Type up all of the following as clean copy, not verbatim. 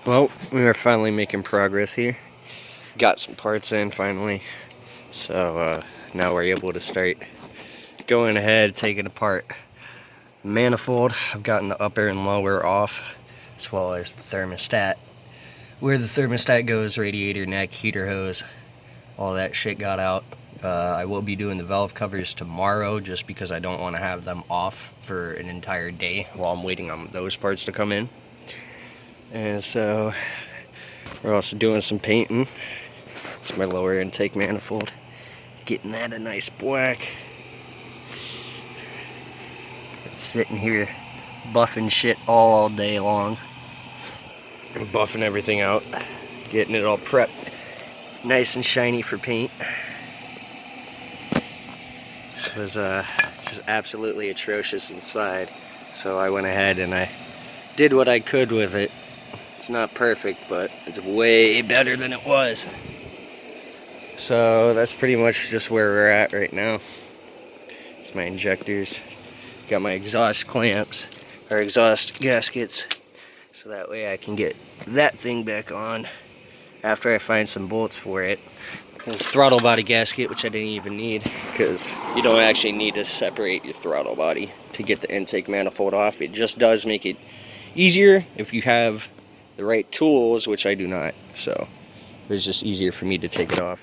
Well, we are finally making progress here. Got some parts in finally. So now we're able to start going ahead, taking apart manifold. I've gotten the upper and lower off, as well as the thermostat. Where the thermostat goes, radiator neck, heater hose, all that shit got out. I will be doing the valve covers tomorrow just because I don't want to have them off for an entire day while I'm waiting on those parts to come in. And so we're also doing some painting. It's my lower intake manifold. Getting that a nice black. Sitting here buffing shit all day long. Buffing everything out. Getting it all prepped. Nice and shiny for paint. This was just absolutely atrocious inside. So I went ahead and I did what I could with it. It's not perfect, but it's way better than it was. So that's pretty much just where we're at right now. It's my injectors. Got my exhaust clamps, or exhaust gaskets, so that way I can get that thing back on after I find some bolts for it. And the throttle body gasket, which I didn't even need, because you don't actually need to separate your throttle body to get the intake manifold off. It just does make it easier if you have the right tools, which I do not. So it's just easier for me to take it off.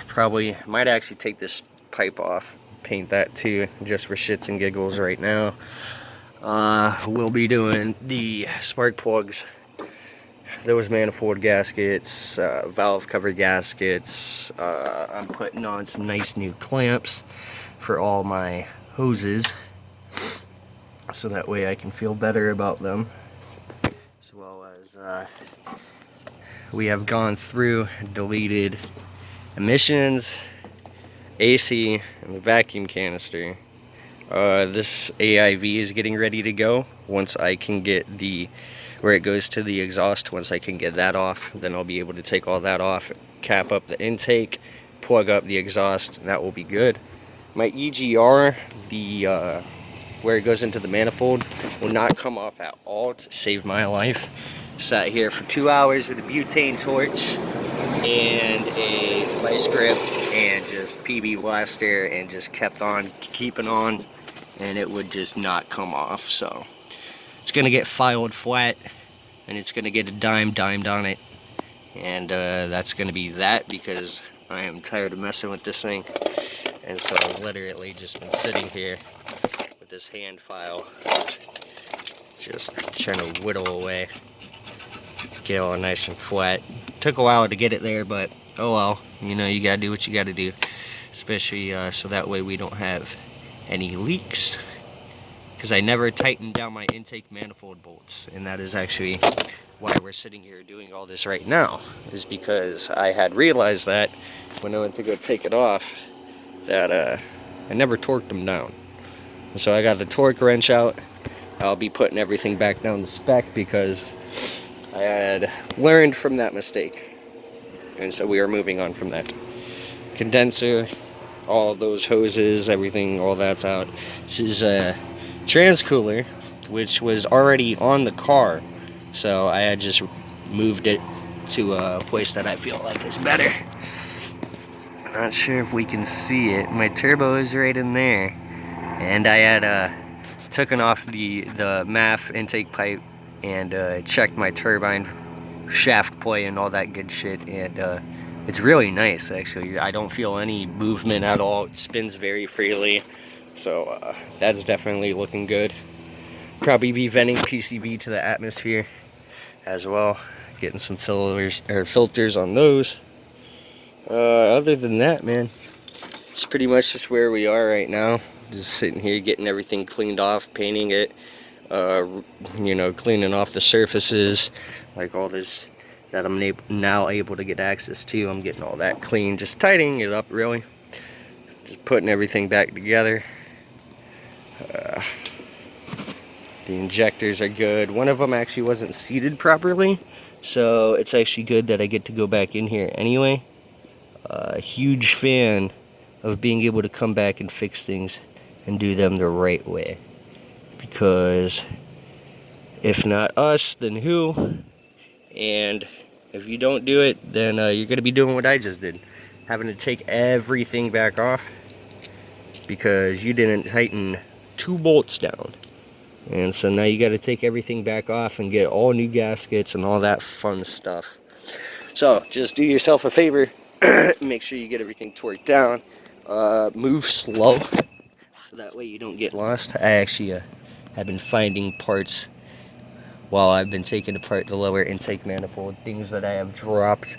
Probably might actually take this pipe off, paint that too, just for shits and giggles right now. We'll be doing the spark plugs, those manifold gaskets, valve cover gaskets. I'm putting on some nice new clamps for all my hoses, so that way I can feel better about them. As well as we have gone through, deleted emissions, AC, and the vacuum canister. This AIV is getting ready to go. Once I can get where it goes to the exhaust, once I can get that off, then I'll be able to take all that off, cap up the intake, plug up the exhaust, and that will be good. My EGR, where it goes into the manifold, will not come off at all to save my life. Sat here for 2 hours with a butane torch and a vice grip and just PB blaster, and just kept on keeping on, and it would just not come off. So it's gonna get filed flat, and it's gonna get a dimed on it, and that's gonna be that, because I am tired of messing with this thing. And so I've literally just been sitting here with this hand file, just trying to whittle away, get it all nice and flat. Took a while to get it there, but oh well, you know, you gotta do what you gotta do, especially so that way we don't have any leaks, because I never tightened down my intake manifold bolts, and that is actually why we're sitting here doing all this right now, is because I had realized that when I went to go take it off, that I never torqued them down. And so I got the torque wrench out. I'll be putting everything back down to spec, because I had learned from that mistake, and so we are moving on from that. Condenser, all those hoses, everything, all that's out. This is a trans cooler, which was already on the car, so I had just moved it to a place that I feel like is better. Not sure if we can see it. My turbo is right in there, and I had taken off the MAF intake pipe and checked my turbine shaft play and all that good shit, and it's really nice actually. I don't feel any movement at all. It spins very freely, so that's definitely looking good. Probably be venting PCV to the atmosphere as well, getting some filters on those. Other than that, man, it's pretty much just where we are right now. Just sitting here getting everything cleaned off, painting it, you know, cleaning off the surfaces, like all this that I'm now able to get access to. I'm getting all that clean, just tidying it up really, just putting everything back together. The injectors are good. One of them actually wasn't seated properly, so it's actually good that I get to go back in here anyway. Huge fan of being able to come back and fix things and do them the right way, because If not us, then who? And if you don't do it, then you're going to be doing what I just did, having to take everything back off because you didn't tighten 2 bolts down. And so now you got to take everything back off and get all new gaskets and all that fun stuff. So just do yourself a favor, make sure you get everything torqued down, move slow so that way you don't get lost. I actually have been finding parts while I've been taking apart the lower intake manifold, things that I have dropped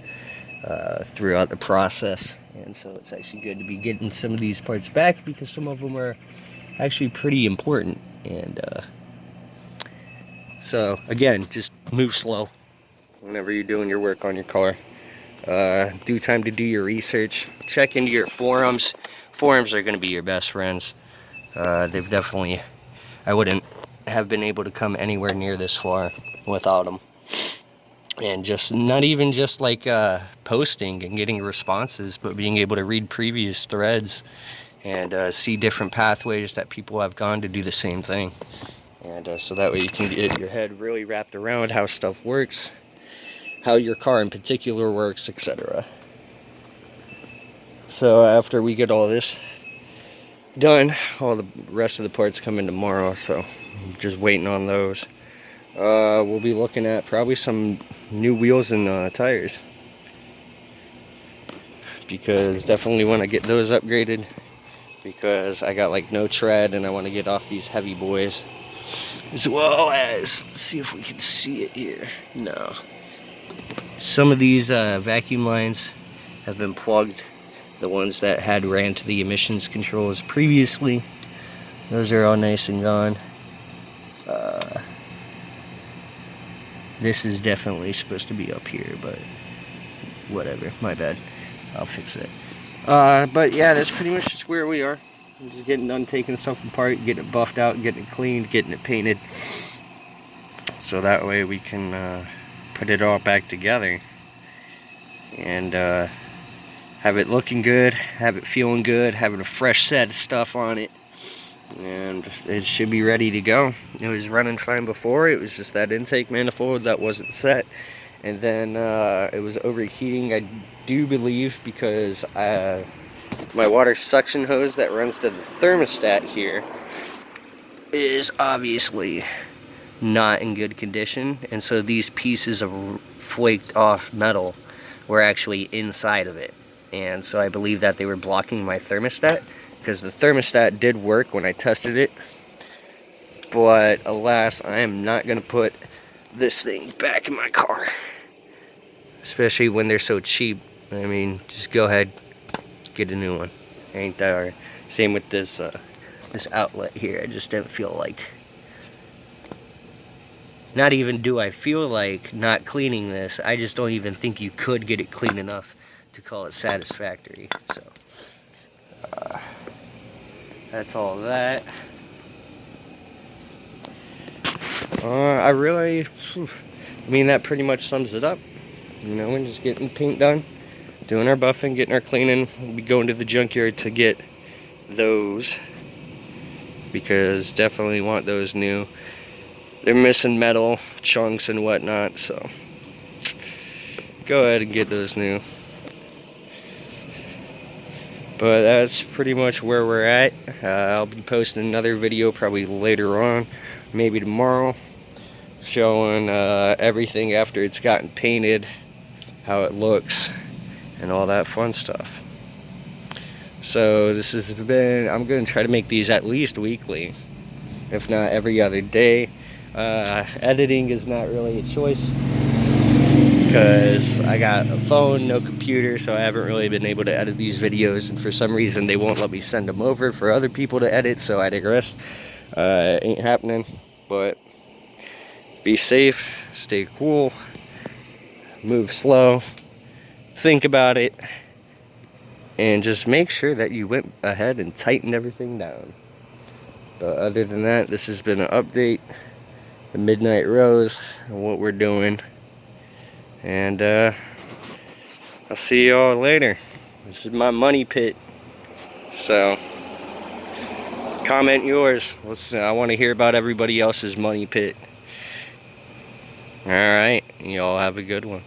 throughout the process. And so it's actually good to be getting some of these parts back because some of them are actually pretty important. And so again, just move slow whenever you're doing your work on your car. Do time to do your research, check into your forums. Forums are going to be your best friends. They've definitely, I wouldn't have been able to come anywhere near this far without them. And just not even just like posting and getting responses, but being able to read previous threads and see different pathways that people have gone to do the same thing. And so that way you can get your head really wrapped around how stuff works, how your car in particular works, etc. So after we get all this done, all the rest of the parts come in tomorrow, so I'm just waiting on those. We'll be looking at probably some new wheels and tires, because definitely want to get those upgraded because I got like no tread and I want to get off these heavy boys, as well as, let's see if we can see it here. No, some of these vacuum lines have been plugged, the ones that had ran to the emissions controls previously. Those are all nice and gone. This is definitely supposed to be up here, but whatever, my bad, I'll fix it. But yeah, that's pretty much just where we are. I'm just getting done taking stuff apart, getting it buffed out, getting it cleaned, getting it painted, so that way we can put it all back together and have it looking good, have it feeling good, having a fresh set of stuff on it, and it should be ready to go. It was running fine before, it was just that intake manifold that wasn't set, and then it was overheating, I do believe, because my water suction hose that runs to the thermostat here is obviously not in good condition, and so these pieces of flaked off metal were actually inside of it. And so I believe that they were blocking my thermostat, because the thermostat did work when I tested it. But alas, I am not going to put this thing back in my car, especially when they're so cheap. I mean, just go ahead, get a new one. Ain't that hard. Same with this this outlet here. I just didn't feel like, not even do I feel like not cleaning this, I just don't even think you could get it clean enough to call it satisfactory. So that's all that. I mean, that pretty much sums it up. You know, we're just getting paint done, doing our buffing, getting our cleaning. We'll be going to the junkyard to get those, because definitely want those new. They're missing metal chunks and whatnot, so go ahead and get those new. But that's pretty much where we're at. I'll be posting another video probably later on, maybe tomorrow, showing everything after it's gotten painted, how it looks, and all that fun stuff. So this has been, I'm going to try to make these at least weekly, if not every other day. Editing is not really a choice, because I got a phone, no computer, so I haven't really been able to edit these videos, and for some reason they won't let me send them over for other people to edit, so I digress. Ain't happening. But be safe, stay cool, move slow, think about it, and just make sure that you went ahead and tightened everything down. But other than that, this has been an update, the Midnight Rose, and what we're doing. And I'll see y'all later. This is my money pit, so comment yours. I want to hear about everybody else's money pit. All right, you all have a good one.